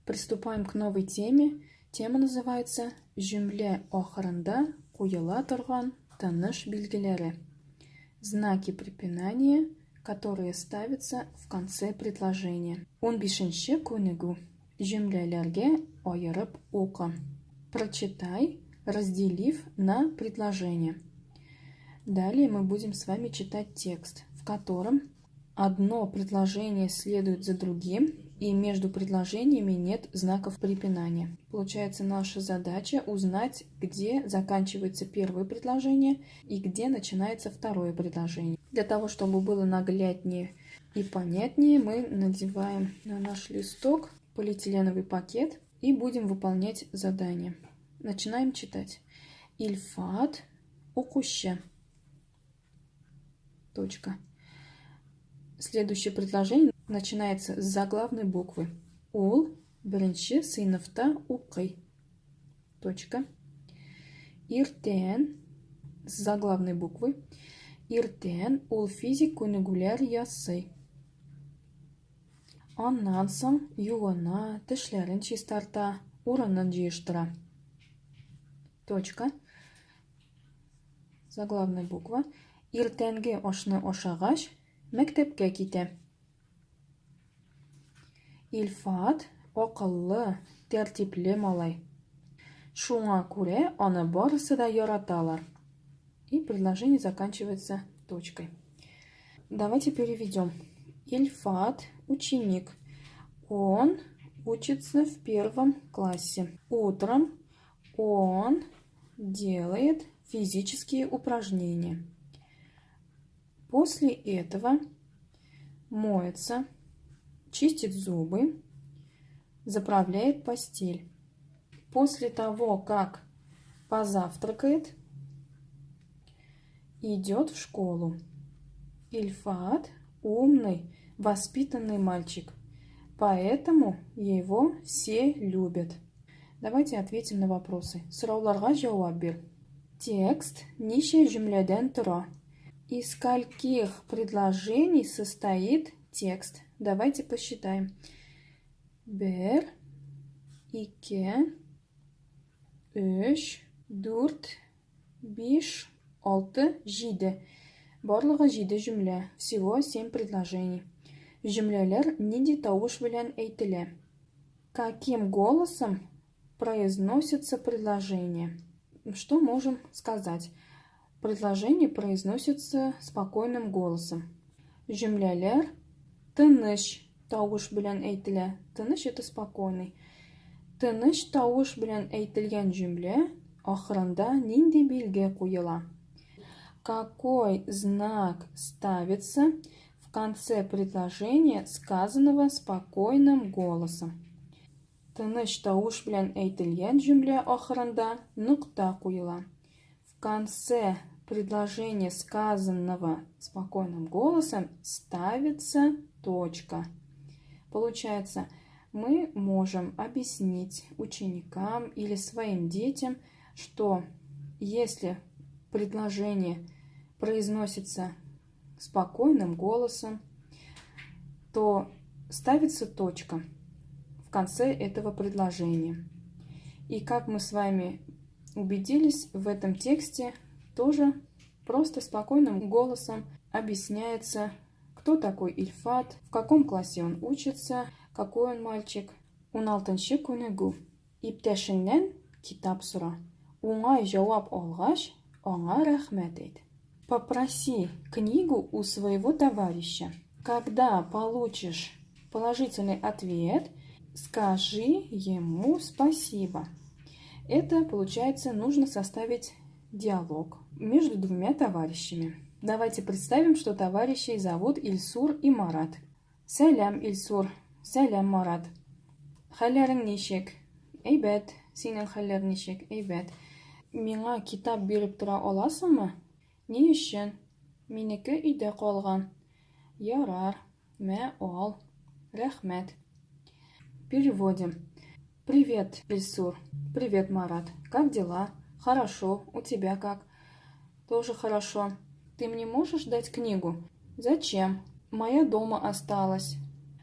Приступаем к новой теме. Тема называется «Жүмле охырында куйыла торган таныш билгеләре». Знаки препинания, которые ставятся в конце предложения. 15-ші күнегу. Жүмлеләргә айырып оқы. Прочитай, разделив на предложение. Далее мы будем с вами читать текст, в котором одно предложение следует за другим, и между предложениями нет знаков препинания. Получается, наша задача узнать, где заканчивается первое предложение и где начинается второе предложение. Для того, чтобы было нагляднее и понятнее, мы надеваем на наш листок полиэтиленовый пакет и будем выполнять задание. Начинаем читать. Ильфат окуще. Точка. Следующее предложение начинается с заглавной буквы. Ул беренче сыйныфта укый. Точка. Иртен с заглавной буквы. Иртен ул физик күнегүләр ясый. Аннан соң юына, тешләрен чистарта, урынын җыештыра. Точка. Заглавная буква. Иртәнге ашны ашагач, мәктәпкә китә. Ильфат акыллы, тәртипле малай. Шуңа күрә аны барысы да яраталар. И предложение заканчивается точкой. Давайте переведем. Ильфат – ученик. Он учится в 1 классе. Утром он делает физические упражнения. После этого моется, чистит зубы, заправляет постель. После того, как позавтракает, идет в школу. Ильфат – умный, воспитанный мальчик, поэтому его все любят. Давайте ответим на вопросы. Сұрауларға жауап бер. Текст неше жүмледен тора? Из скольких предложений состоит текст? Давайте посчитаем. 1, 2, 3, 4, 5, 6, 7. Барлығы 7 жүмле. Всего 7 предложений. Жүмлелер нинди тавыш белән әйтелә? Каким голосом произносится предложение? Что можем сказать? Предложение произносится спокойным голосом. Жүмлелер тыныч тавыш белән әйтелә. Тыныч – это спокойный. Тыныч тавыш белән әйтелгән жүмле ахырында нинди билге куела? Какой знак ставится в конце предложения, сказанного спокойным голосом? Тыныч тавыш белән әйтелгән жүмле ахырында нукта куела. В конце предложения, сказанного спокойным голосом, ставится точка. Получается, мы можем объяснить ученикам или своим детям, что если предложение произносится спокойным голосом, то ставится точка в конце этого предложения. И как мы с вами убедились, в этом тексте тоже просто спокойным голосом объясняется, кто такой Ильфат, в каком классе он учится, какой он мальчик. 16-ші күнегу. Иптәшеңнән китап сора. Уңай җавап алгач, аңа рәхмәт әйт. Попроси книгу у своего товарища. Когда получишь положительный ответ, скажи ему спасибо. Это, получается, нужно составить диалог между двумя товарищами. Давайте представим, что товарищей зовут Ильсур и Марат. Сәлам, Ильсур. Сәлам, Марат. Хәлләрең ничек? Әйбәт. Синең хәлләрең ничек? Әйбәт. Миңа китап биреп тора аласыңмы? Ни өчен? Минеке өйдә калган. Ярар. Мә ал. Рәхмәт. Переводим. Привет, Ильсур. Привет, Марат. Как дела? Хорошо. У тебя как? Тоже хорошо. Ты мне можешь дать книгу? Зачем? Моя дома осталась.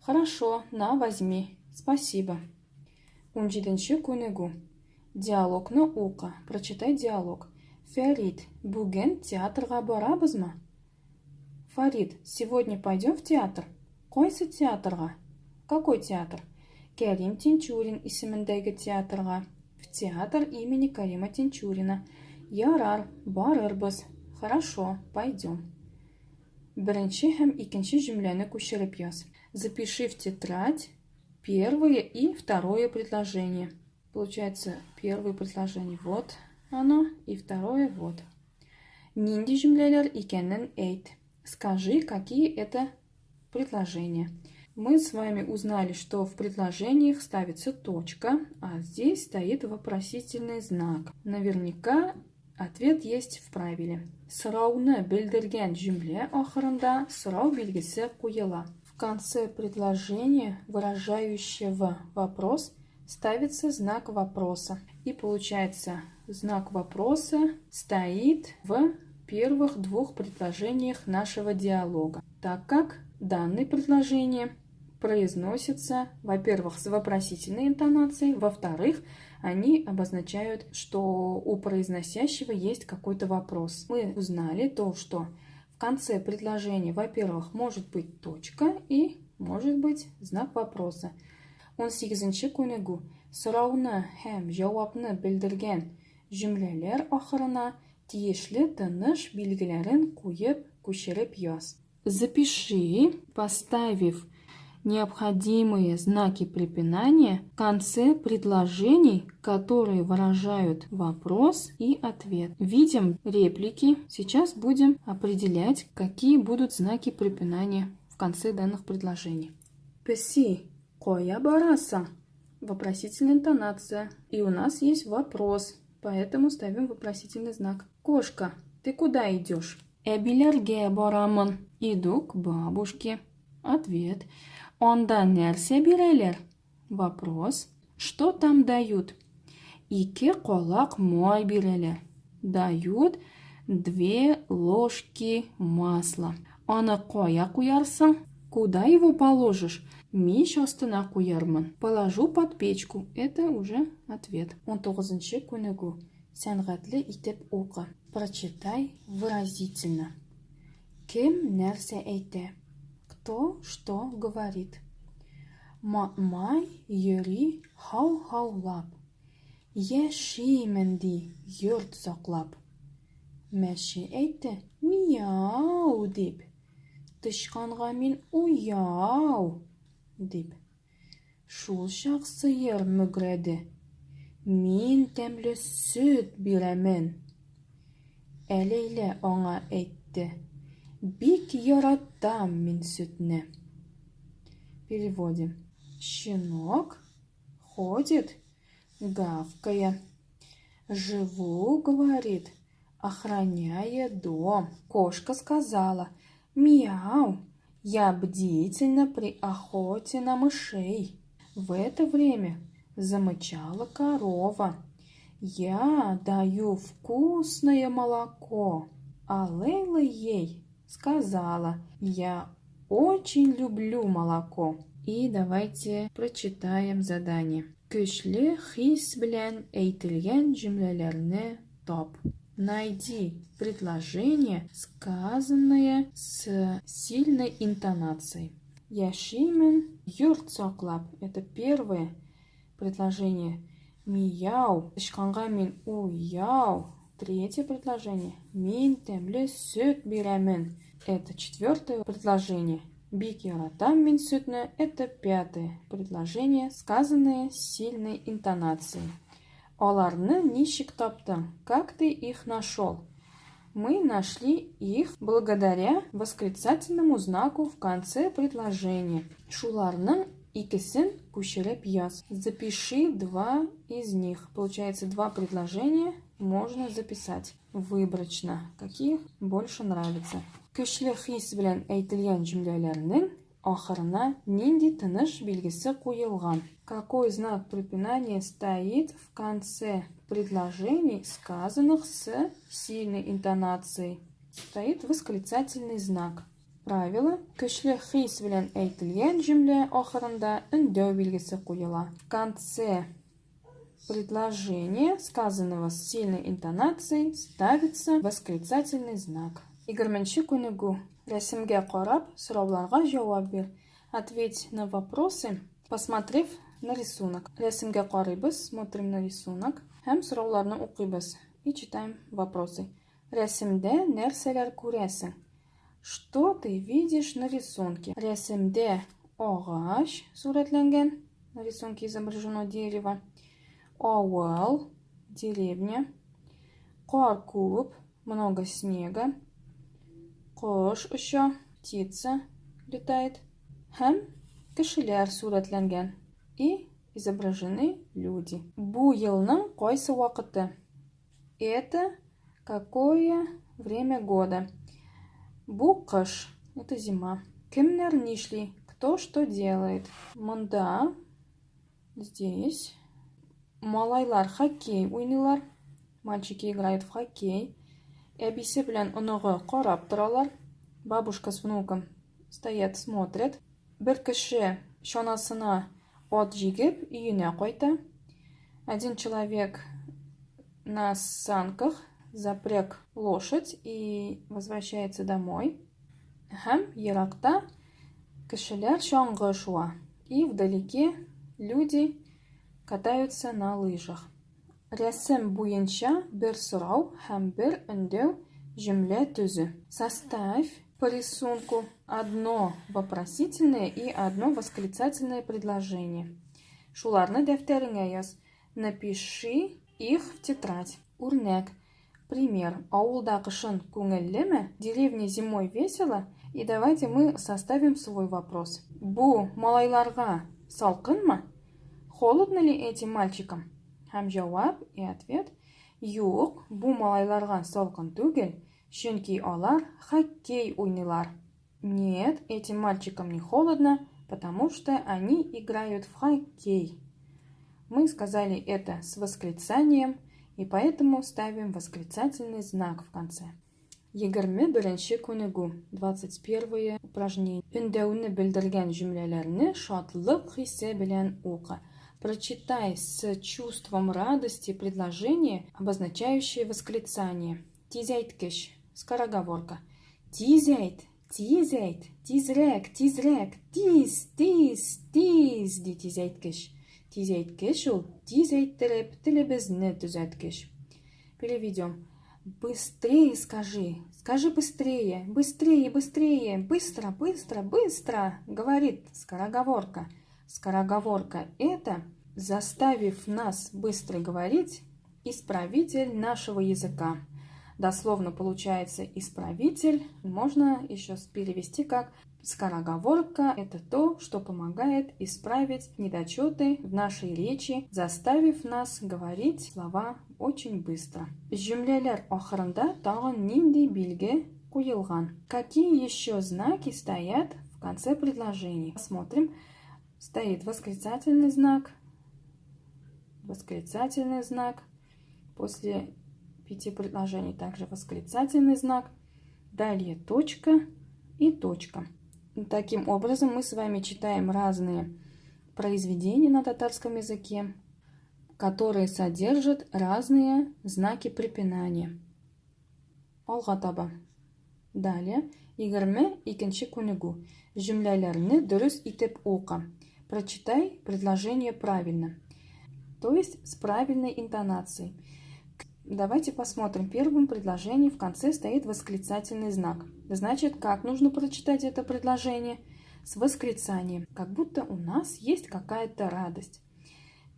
Хорошо, на, возьми. Спасибо. 17-нче күнегү. Диалогны ука. Прочитай диалог. Фәрит, бүген театрга барабызмы? Фарид, сегодня пойдем в театр? Койсы театрга? Какой театр? Кәрим Тинчурин исемендәге театрга. В театр имени Карима Тинчурина. Ярар, барырбыз. Хорошо, пойдем. Беренче һәм икенче җөмләне күчереп яз. Запиши в тетрадь первое и второе предложение. Получается, первое предложение вот оно, и второе вот. Нинди җөмләләр икәнен әйт. Скажи, какие это предложения. Мы с вами узнали, что в предложениях ставится точка, а здесь стоит вопросительный знак. Наверняка ответ есть в правиле. Сорауны белдерген җөмлә ахырында сорау белгесе куела. В конце предложения, выражающего вопрос, ставится знак вопроса. И получается, знак вопроса стоит в первых двух предложениях нашего диалога, так как данное предложение произносится, во-первых, с вопросительной интонацией, во-вторых, они обозначают, что у произносящего есть какой-то вопрос. Мы узнали то, что в конце предложения, во-первых, может быть точка и может быть знак вопроса. 18-нче күнегү. Сорауны һәм җавапны белдергән җөмләләр ахырына тиешле тыныш билгеләрен куеп күчереп яз. Запиши, поставив необходимые знаки препинания в конце предложений, которые выражают вопрос и ответ. Видим реплики. Сейчас будем определять, какие будут знаки препинания в конце данных предложений. Песи, коя бараса? Вопросительная интонация. И у нас есть вопрос, поэтому ставим вопросительный знак. Кошка, ты куда идешь? Эбилерге барамын. Иду к бабушке. Ответ. Онда нәрсә бирәләр? Вопрос. Что там дают? Ике колак май бирәләр. Дают 2 ложки масла. Аны кая куярсың? Куда его положишь? Мич астына куярмын. Положу под печку. Это уже ответ. 19-нче күнегү. Сәнгатьле итеп укы. Прочитай выразительно. Кем нәрсә әйтә? Кто что говорит? Май йөри һау-һаулап. Яшимен ди йорт саклап. Мәши әйтте мияу дип. Тычканга мин уяу дип. Шул чак сыер мөгрәде. Мин тәмле сөт бирәмен. Әлейлә аңа әйтте. Бик яратам мин сөтне. Переводим. Щенок ходит, гавкая. Живу, говорит, охраняя дом. Кошка сказала: мяу, я бдительна при охоте на мышей. В это время замычала корова. Я даю вкусное молоко. А Лейла ей сказала: я очень люблю молоко. И давайте прочитаем задание. Көчле хис белән әйтелгән җөмләләрне тап. Найди предложение, сказанное с сильной интонацией. Яшимен йорт саклап. Это первое предложение. Мияу. Тычканга мин уяу. Третье предложение. Мин тәмле сөт бирәмен. Это четвертое предложение. Бик яратам мин сөтне. Это пятое предложение, сказанное с сильной интонацией. Аларны ничек таптың? Как ты их нашел? Мы нашли их благодаря восклицательному знаку в конце предложения. Шуларның икесен күчереп яз. Запиши 2 из них. Получается 2 предложения можно записать выборочно. Какие больше нравятся. Көчле хис белән әйтелгән җөмләләрнең ахырына нинди тыныш билгесе куелган? Какой знак препинания стоит в конце предложений, сказанных с сильной интонацией? Стоит восклицательный знак. Правило. Көчле хис белән әйтелгән җөмлә ахырында өндәү билгесе куела. В конце предложения, сказанного с сильной интонацией, ставится восклицательный знак. 20-ші күнігу. Рәсімге қарап, сұрауларға жауап бер. Ответь на вопросы, посмотрев на рисунок. Рәсімге қарайбыз, смотрим на рисунок. Һәм сұрауларны оқыйбыз и читаем вопросы. Рәсімде нәрселер күрәсің? Что ты видишь на рисунке? Рәсімде ағаш сурәтләнгән. На рисунке изображено дерево. Ауыл, деревня. Қар күп, много снега. Кош ұша, птица летает. Һәм кешеләр сурәтләнгән. И изображены люди. Бу елның кайсы вакыты? Это какое время года? Бу кыш. Это зима. Кемнәр нишли? Кто что делает? Монда. Здесь. Малайлар хоккей уйныйлар. Мальчики играют в хоккей. Әбисе белән оныгы карап торалар. Бабушка с внуком стоят, смотрят. Бер кеше чанасына от җигеп өенә кайта. Один человек на санках запряг лошадь и возвращается домой. Һәм еракта кешеләр чаңгы шуа. И вдалеке люди катаются на лыжах. Рәсем буенча бер сорау һәм бер өндәү җөмлә төзү. Составь по рисунку одно вопросительное и одно восклицательное предложение. Шуларны дәфтәреңә яз. Напиши их в тетрадь. Үрнәк. Пример. Авылда кышын күңеллеме? Деревне зимой весело? И давайте мы составим свой вопрос. Бу малайларга салкынмы? Холодно ли этим мальчикам? Һәм җавап и ответ. Юк, бу малайларга салкын түгел, чөнки алар хоккей уйныйлар. Нет, этим мальчикам не холодно, потому что они играют в хоккей. Мы сказали это с восклицанием, и поэтому ставим восклицательный знак в конце. 21-ші күнегу. 21 упражнение. Өндәүне белдергән җөмләләрне шатлык хисе белән укы. Прочитай с чувством радости предложение, обозначающее восклицание. Тизәйткеч. Скороговорка. Тизәйт, тизәйт, тизрәк, тизрәк, тиз, тиз, тиз, ди тизәйткеч. Тизәйткеч ул тиз әйттереп телебезне төзәткеч. Переведем. Быстрее скажи. Скажи быстрее. Быстрее, быстрее. Быстро, быстро, быстро. Говорит скороговорка. Скороговорка – это, заставив нас быстро говорить, исправитель нашего языка. Дословно получается исправитель. Можно еще перевести как скороговорка – это то, что помогает исправить недочеты в нашей речи, заставив нас говорить слова очень быстро. Җөмләләр ахырында тагын нинди билге куелган? Какие еще знаки стоят в конце предложений? Посмотрим. Стоит восклицательный знак. Восклицательный знак. После 5 предложений также восклицательный знак. Далее точка и точка. Таким образом мы с вами читаем разные произведения на татарском языке, которые содержат разные знаки препинания. Алга таба. Далее 22-ші күнегу. Җөмләләрне дөрес итеп укы. Прочитай предложение правильно, то есть с правильной интонацией. Давайте посмотрим. В первом предложении в конце стоит восклицательный знак. Значит, как нужно прочитать это предложение? С восклицанием, как будто у нас есть какая-то радость.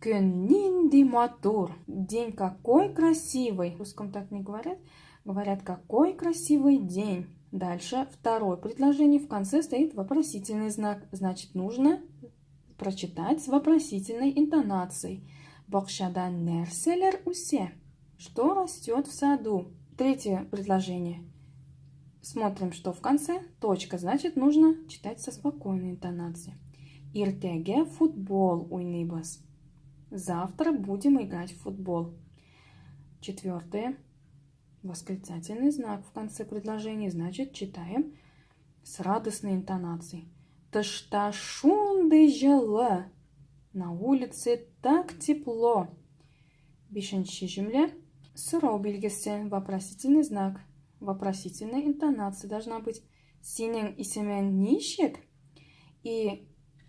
Көн нинди матур. День какой красивый. В русском так не говорят. Говорят, какой красивый день. Дальше второе предложение. В конце стоит вопросительный знак. Значит, нужно прочитать с вопросительной интонацией. Бакчадан нәрселер үсе. Что растет в саду? Третье предложение. Смотрим, что в конце. Точка. Значит, нужно читать со спокойной интонацией. Иртеге футбол уйныбыз. Завтра будем играть в футбол. Четвертое. Восклицательный знак в конце предложения. Значит, читаем с радостной интонацией. Тышта шунды жылы. На улице так тепло. Бишенче cümle. Сұрау белгісі, вопросительный знак. Вопросительная интонация должна быть. Синең исемең ничек? И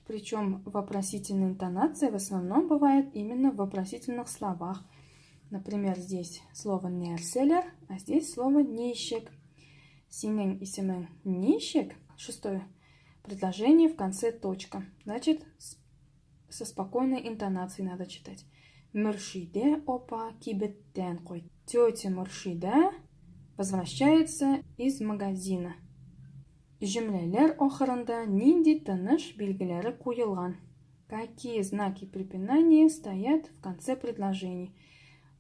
причем вопросительная интонация в основном бывает именно в вопросительных словах. Например, здесь слово нерселер, а здесь слово нищек. Синең исемең нищек. Шестое предложение, в конце точка. Значит, со спокойной интонацией надо читать. Муршиде опа кибеттен қойды. Тетя Муршида возвращается из магазина. Жүмлелер охырында нинди тыныш белгілері қойылған. Какие знаки препинания стоят в конце предложений?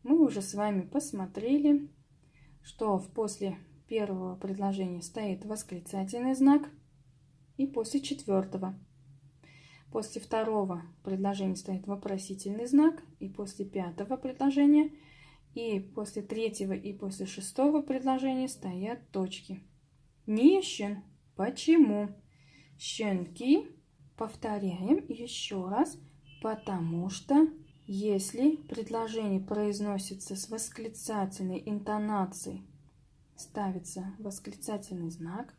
Мы уже с вами посмотрели, что после первого предложения стоит восклицательный знак и после четвертого. После второго предложения стоит вопросительный знак и после пятого предложения, и после третьего и после шестого предложения стоят точки. Нищен. Почему? Щенки. Повторяем еще раз. Потому что если предложение произносится с восклицательной интонацией, ставится восклицательный знак.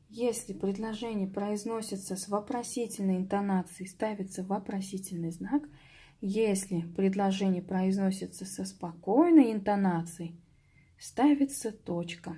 Если предложение произносится с вопросительной интонацией, ставится вопросительный знак. Если предложение произносится со спокойной интонацией, ставится точка.